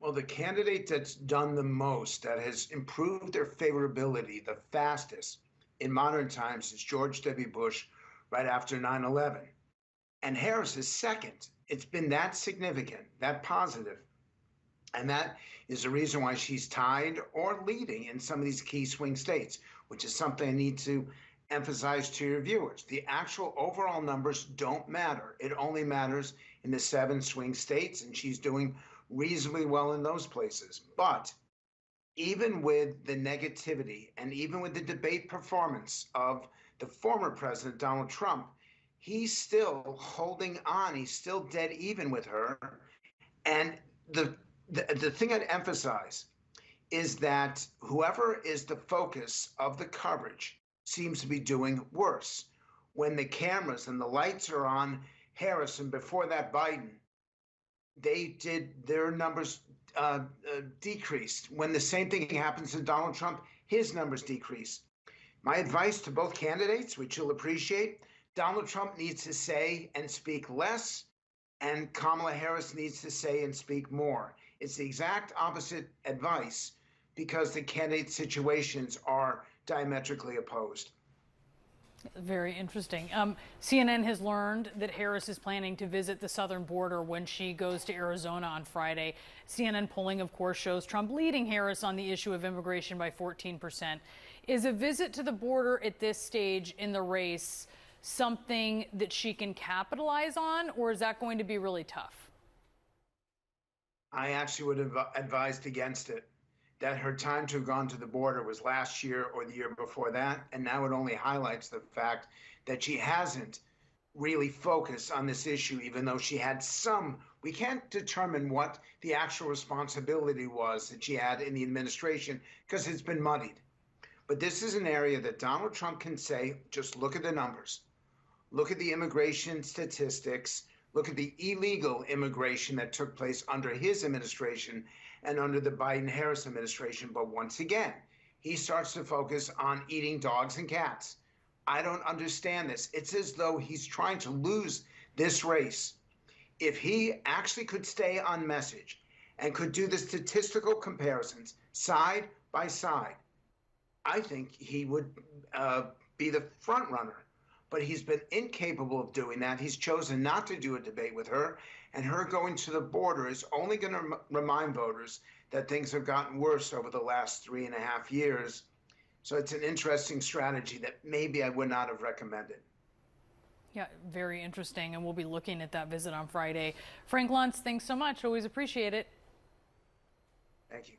Well, the candidate that's done the most, that has improved their favorability the fastest in modern times is George W. Bush right after 9/11. And Harris is second. It's been that significant, that positive. And that is the reason why she's tied or leading in some of these key swing states, which is something I need to emphasize to your viewers. The actual overall numbers don't matter. It only matters in the 7 swing states, and she's doing reasonably well in those places. But even with the negativity and even with the debate performance of the former president, Donald Trump, he's still holding on. He's still dead even with her. And the thing I'd emphasize is that whoever is the focus of the coverage seems to be doing worse. When the cameras and the lights are on Harris and before that Biden, their numbers decreased. When the same thing happens to Donald Trump, his numbers decrease. My advice to both candidates, which you'll appreciate, Donald Trump needs to say and speak less, and Kamala Harris needs to say and speak more. It's the exact opposite advice because the candidate situations are diametrically opposed. Very interesting. CNN has learned that Harris is planning to visit the southern border when she goes to Arizona on Friday. CNN polling, of course, shows Trump leading Harris on the issue of immigration by 14%. Is a visit to the border at this stage in the race something that she can capitalize on, or is that going to be really tough? I actually would have advised against it. That her time to have gone to the border was last year or the year before that, and now it only highlights the fact that she hasn't really focused on this issue, even though she had some. We can't determine what the actual responsibility was that she had in the administration because it's been muddied. But this is an area that Donald Trump can say, just look at the numbers. Look at the immigration statistics. Look at the illegal immigration that took place under his administration and under the Biden-Harris administration. But once again, he starts to focus on eating dogs and cats. I don't understand this. It's as though he's trying to lose this race. If he actually could stay on message and could do the statistical comparisons side by side, I think he would be the front runner. But he's been incapable of doing that. He's chosen not to do a debate with her, and her going to the border is only going to remind voters that things have gotten worse over the last 3.5 years. So it's an interesting strategy that maybe I would not have recommended. Yeah, very interesting, and we'll be looking at that visit on Friday. Frank Luntz, thanks so much. Always appreciate it. Thank you.